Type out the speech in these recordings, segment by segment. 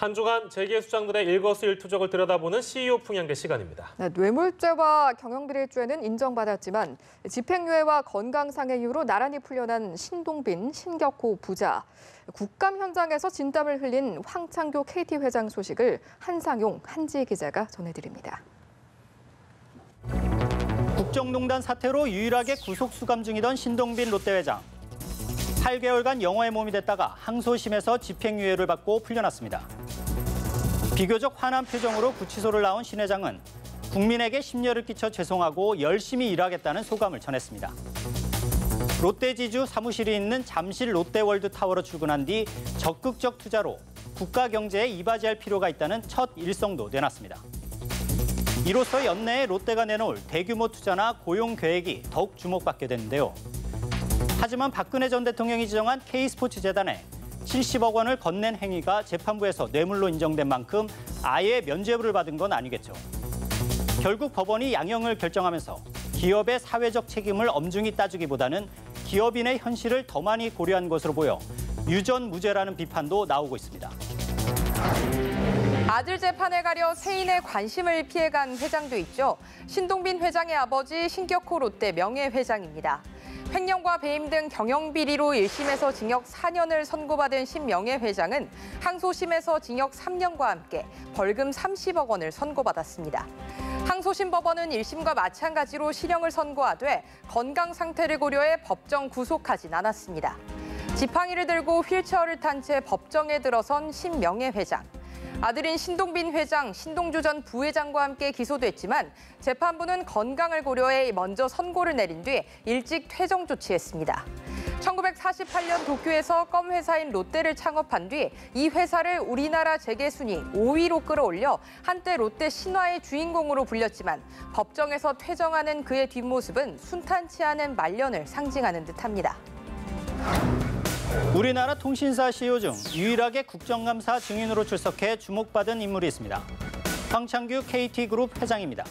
한 주간 재계수장들의 일거수일투족을 들여다보는 CEO 풍향계 시간입니다. 네, 뇌물죄와 경영비리죄는 인정받았지만 집행유예와 건강상의 이유로 나란히 풀려난 신동빈, 신격호 부자. 국감 현장에서 진땀을 흘린 황창규 KT 회장 소식을 한상용, 한지혜 기자가 전해드립니다. 국정농단 사태로 유일하게 구속 수감 중이던 신동빈 롯데 회장. 8개월간 영화의 몸이 됐다가 항소심에서 집행유예를 받고 풀려났습니다. 비교적 환한 표정으로 구치소를 나온 신 회장은 국민에게 심려를 끼쳐 죄송하고 열심히 일하겠다는 소감을 전했습니다. 롯데지주 사무실이 있는 잠실 롯데월드타워로 출근한 뒤 적극적 투자로 국가 경제에 이바지할 필요가 있다는 첫 일성도 내놨습니다. 이로써 연내에 롯데가 내놓을 대규모 투자나 고용 계획이 더욱 주목받게 됐는데요. 하지만 박근혜 전 대통령이 지정한 K스포츠재단에 70억 원을 건넨 행위가 재판부에서 뇌물로 인정된 만큼 아예 면죄부를 받은 건 아니겠죠. 결국 법원이 양형을 결정하면서 기업의 사회적 책임을 엄중히 따지기보다는 기업인의 현실을 더 많이 고려한 것으로 보여 유전무죄라는 비판도 나오고 있습니다. 아들 재판에 가려 세인의 관심을 피해간 회장도 있죠. 신동빈 회장의 아버지 신격호 롯데 명예회장입니다. 횡령과 배임 등 경영비리로 1심에서 징역 4년을 선고받은 신 명예회장은 항소심에서 징역 3년과 함께 벌금 30억 원을 선고받았습니다. 항소심 법원은 1심과 마찬가지로 실형을 선고하되 건강 상태를 고려해 법정 구속하진 않았습니다. 지팡이를 들고 휠체어를 탄 채 법정에 들어선 신 명예회장. 아들인 신동빈 회장, 신동주 전 부회장과 함께 기소됐지만 재판부는 건강을 고려해 먼저 선고를 내린 뒤 일찍 퇴정 조치했습니다. 1948년 도쿄에서 껌 회사인 롯데를 창업한 뒤 이 회사를 우리나라 재계 순위 5위로 끌어올려 한때 롯데 신화의 주인공으로 불렸지만 법정에서 퇴정하는 그의 뒷모습은 순탄치 않은 말년을 상징하는 듯합니다. 우리나라 통신사 CEO 중 유일하게 국정감사 증인으로 출석해 주목받은 인물이 있습니다. 황창규 KT그룹 회장입니다.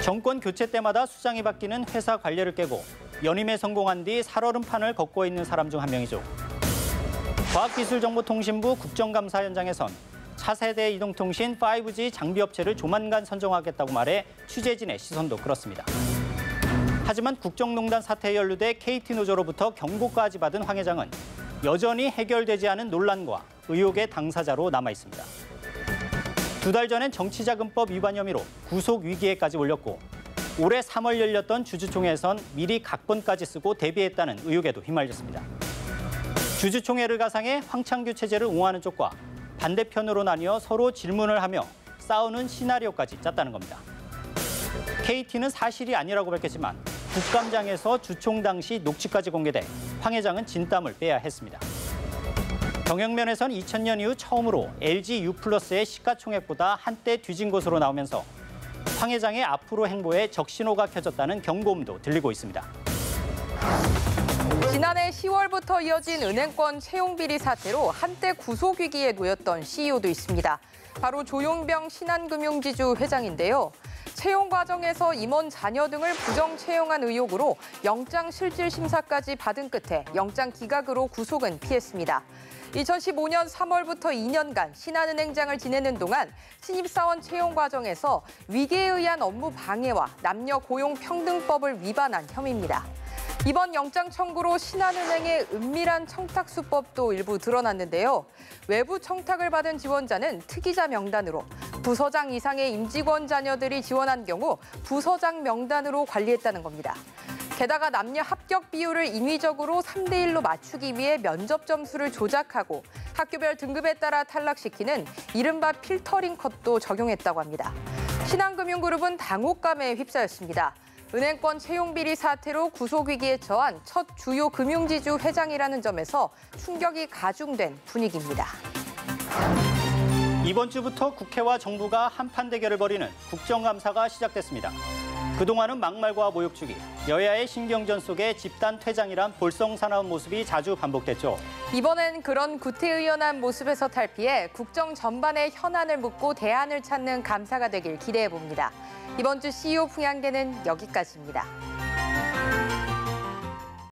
정권 교체 때마다 수장이 바뀌는 회사 관례를 깨고 연임에 성공한 뒤 살얼음판을 걷고 있는 사람 중 한 명이죠. 과학기술정보통신부 국정감사 현장에선 차세대 이동통신 5G 장비업체를 조만간 선정하겠다고 말해 취재진의 시선도 끌었습니다. 하지만 국정농단 사태에 연루돼 KT노조로부터 경고까지 받은 황 회장은 여전히 해결되지 않은 논란과 의혹의 당사자로 남아 있습니다. 2달 전엔 정치자금법 위반 혐의로 구속 위기에까지 올렸고 올해 3월 열렸던 주주총회에선 미리 각본까지 쓰고 대비했다는 의혹에도 휘말렸습니다. 주주총회를 가상해 황창규 체제를 옹호하는 쪽과 반대편으로 나뉘어 서로 질문을 하며 싸우는 시나리오까지 짰다는 겁니다. KT는 사실이 아니라고 밝혔지만 국감장에서 주총 당시 녹취까지 공개돼 황 회장은 진땀을 빼야 했습니다. 경영면에선 2000년 이후 처음으로 LG U+의 시가총액보다 한때 뒤진 것으로 나오면서 황 회장의 앞으로 행보에 적신호가 켜졌다는 경고음도 들리고 있습니다. 지난해 10월부터 이어진 은행권 채용비리 사태로 한때 구속 위기에 놓였던 CEO도 있습니다. 바로 조용병 신한금융지주 회장인데요. 채용 과정에서 임원 자녀 등을 부정 채용한 의혹으로 영장실질심사까지 받은 끝에 영장 기각으로 구속은 피했습니다. 2015년 3월부터 2년간 신한은행장을 지내는 동안 신입사원 채용 과정에서 위계에 의한 업무 방해와 남녀고용평등법을 위반한 혐의입니다. 이번 영장 청구로 신한은행의 은밀한 청탁 수법도 일부 드러났는데요. 외부 청탁을 받은 지원자는 특이자 명단으로 부서장 이상의 임직원 자녀들이 지원한 경우 부서장 명단으로 관리했다는 겁니다. 게다가 남녀 합격 비율을 인위적으로 3대1로 맞추기 위해 면접 점수를 조작하고 학교별 등급에 따라 탈락시키는 이른바 필터링 컷도 적용했다고 합니다. 신한금융그룹은 당혹감에 휩싸였습니다. 은행권 채용비리 사태로 구속위기에 처한 첫 주요 금융지주 회장이라는 점에서 충격이 가중된 분위기입니다. 이번 주부터 국회와 정부가 한판 대결을 벌이는 국정감사가 시작됐습니다. 그동안은 막말과 모욕주기, 여야의 신경전 속에 집단 퇴장이란 볼썽사나운 모습이 자주 반복됐죠. 이번엔 그런 구태의연한 모습에서 탈피해 국정 전반의 현안을 묻고 대안을 찾는 감사가 되길 기대해봅니다. 이번 주 CEO 풍향계는 여기까지입니다.